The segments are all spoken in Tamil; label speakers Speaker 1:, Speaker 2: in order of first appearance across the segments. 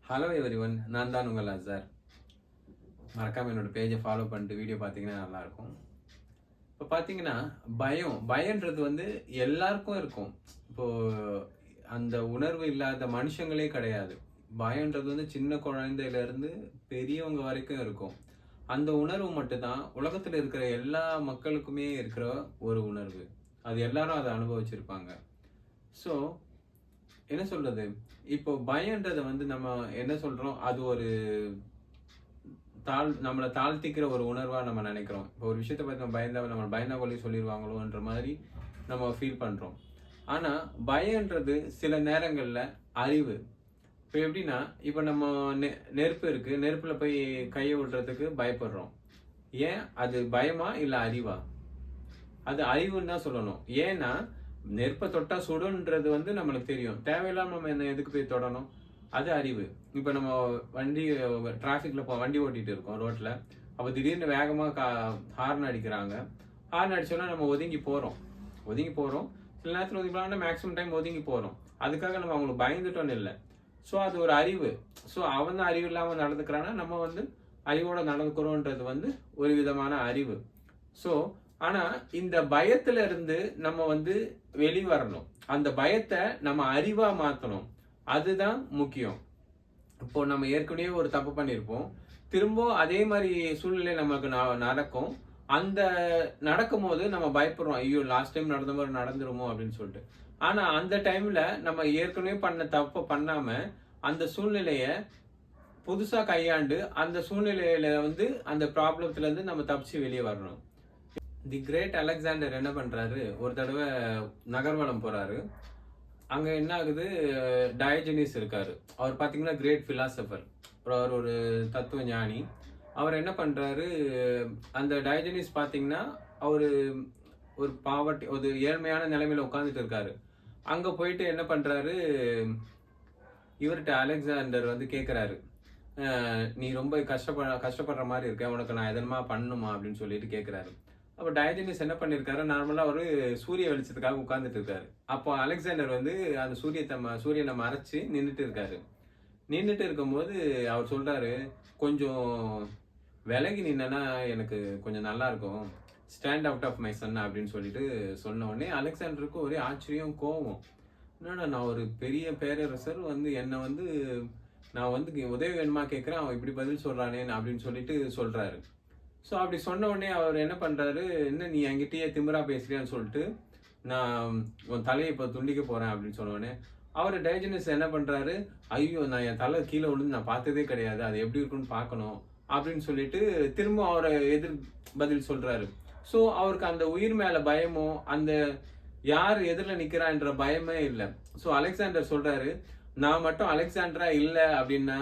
Speaker 1: ஹலோ எவ்ரிவன், நான் தான் உங்கள் அசார். மறக்காமல் என்னோட பேஜை ஃபாலோ பண்ணிட்டு வீடியோ பார்த்தீங்கன்னா நல்லாயிருக்கும். இப்போ பார்த்தீங்கன்னா பயன்றது எல்லாருக்கும் இருக்கும். இப்போது அந்த உணர்வு இல்லாத மனுஷங்களே கிடையாது. பயன்றது சின்ன குழந்தையிலேருந்து பெரியவங்க வரைக்கும் இருக்கும். அந்த உணர்வு மட்டும்தான் உலகத்தில் இருக்கிற எல்லா மக்களுக்குமே இருக்கிற ஒரு உணர்வு. அது எல்லாரும் அதை அனுபவிச்சிருப்பாங்க. ஸோ என்ன சொல்றது? இப்போ பயம்ன்றத நம்ம என்ன சொல்றோம்? அது ஒரு நம்மள தாழ்த்திக்கிற ஒரு உணர்வா நம்ம நினைக்கிறோம். இப்போ ஒரு விஷயத்த பத்தி நம்ம பயந்தாங்கொள்ளி சொல்லிருவாங்களோன்ற மாதிரி நம்ம ஃபீல் பண்றோம். ஆனா பயம்ன்றது சில நேரங்கள்ல அறிவு. இப்போ எப்படின்னா, இப்போ நம்ம நெருப்பு இருக்கு. நெருப்புல போய் கையை விடுறதுக்கு பயப்படுறோம். ஏன்? அது பயமா இல்ல அறிவா? அது அறிவுன்னு தான் சொல்லணும். ஏன்னா நெருப்ப தொட்டா சுடுன்றது நம்மளுக்கு தெரியும். தேவையில்லாம நம்ம என்ன எதுக்கு போய் தொடணும்? அது அறிவு. இப்ப நம்ம வண்டி டிராஃபிக்ல வண்டி ஓட்டிட்டு இருக்கோம் ரோட்ல. அப்ப திடீர்னு வேகமா ஹார்ன் அடிக்கிறாங்க. ஹார்ன் அடிச்சோம்னா நம்ம ஒதுங்கி போறோம். சில நேரத்துல ஒதுங்கி போனா மேக்ஸிமம் டைம் ஒதுங்கி போறோம். அதுக்காக நம்ம அவங்களுக்கு பயந்துட்டோம்னு இல்ல. ஸோ அது ஒரு அறிவு. ஸோ அவன் தான் அறிவு இல்லாம நடந்துக்கிறான்னா, நம்ம அறிவோட நடந்துக்கிறோன்றது ஒரு விதமான அறிவு. ஸோ ஆனா இந்த பயத்துல இருந்து நம்ம வெளிவரணும். அந்த பயத்தை நம்ம அறிவா மாத்தணும். அதுதான் முக்கியம். இப்போ நம்ம ஏற்கனவே ஒரு தப்பு பண்ணியிருப்போம். திரும்ப அதே மாதிரி சூழ்நிலை நமக்கு நடக்கும். அந்த நடக்கும்போது நம்ம பயப்படுறோம். ஐயோ, லாஸ்ட் டைம் நடந்த மாதிரி நடந்துருமோ அப்படின்னு சொல்லிட்டு. ஆனா அந்த டைம்ல நம்ம ஏற்கனவே பண்ண தப்ப பண்ணாம அந்த சூழ்நிலைய புதுசா கையாண்டு அந்த சூழ்நிலையில அந்த ப்ராப்ளத்துல இருந்து நம்ம தப்பிச்சு வெளியே வரணும். தி கிரேட் அலெக்சாண்டர் என்ன பண்றாரு? ஒரு தடவை நகர்வலம் போறாரு. அங்க என்ன ஆகுது? டயஜனிஸ் இருக்காரு. அவர் பாத்தீங்கன்னா கிரேட் பிலாசபர். அவர் ஒரு தத்துவ ஞானி. அவர் என்ன பண்றாரு? அந்த டயஜனிஸ் பாத்தீங்கன்னா அவரு ஒரு ஒரு ஏழ்மையான நிலைமையில உட்கார்ந்துட்டு இருக்காரு. அங்க போயிட்டு என்ன பண்றாரு? இவர்கிட்ட அலெக்சாண்டர் கேக்குறாரு, நீ ரொம்ப கஷ்டப்படுற மாதிரி இருக்க, உனக்கு நான் எதனா பண்ணணுமா அப்படின்னு சொல்லிட்டு கேக்குறாரு. அப்போ டயஜனிஸ் என்ன பண்ணிருக்காரு? நார்மலா ஒரு சூரிய வெளிச்சத்துக்காக உட்கார்ந்துட்டு இருக்காரு. அப்போ அலெக்சாண்டர் அந்த சூரியனை மறைச்சு நின்றுட்டு இருக்காரு. நின்றுட்டு இருக்கும்போது அவர் சொல்றாரு, கொஞ்சம் விலகி நின்னா எனக்கு கொஞ்சம் நல்லா இருக்கும், stand out of my son அப்படின்னு சொல்லிட்டு சொன்ன உடனே அலெக்சாண்டருக்கு ஒரே ஆச்சரியம், கோவம். என்னடா, நான் ஒரு பெரிய பேரரசர் என்னை நான் உதவி வேணுமா கேட்கிறேன், அவன் இப்படி பதில் சொல்றானே அப்படின்னு சொல்லிட்டு சொல்றாரு. ஸோ அப்படி சொன்ன உடனே அவர் என்ன பண்றாரு? என்ன நீ என்கிட்டயே திமிரா பேசுறியான்னு சொல்லிட்டு, நான் உன் தலையை இப்போ துண்டிக்க போறேன் அப்படின்னு சொன்ன உடனே அவர் டயஜனிஸ் என்ன பண்றாரு? ஐயோ, நான் என் தலை கீழே விழுந்து நான் பார்த்ததே கிடையாது, அது எப்படி இருக்குன்னு பார்க்கணும் அப்படின்னு சொல்லிட்டு திரும்ப அவரை எதிர் பதில் சொல்றாரு. ஸோ அவருக்கு அந்த உயிர் மேல பயமோ, அந்த யார் எதிரில் நிக்கிறான்ற பயமே இல்லை. ஸோ அலெக்சாண்டர் சொல்றாரு, நான் மட்டும் அலெக்சாண்டரா இல்லை அப்படின்னா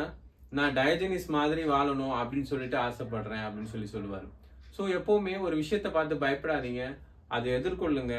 Speaker 1: நான் டயஜனிஸ் மாதிரி வாழணும் அப்படின்னு சொல்லிட்டு ஆசைப்படுறேன் அப்படின்னு சொல்லுவாரு. ஸோ எப்பவுமே ஒரு விஷயத்த பார்த்து பயப்படாதீங்க, அதை எதிர்கொள்ளுங்க.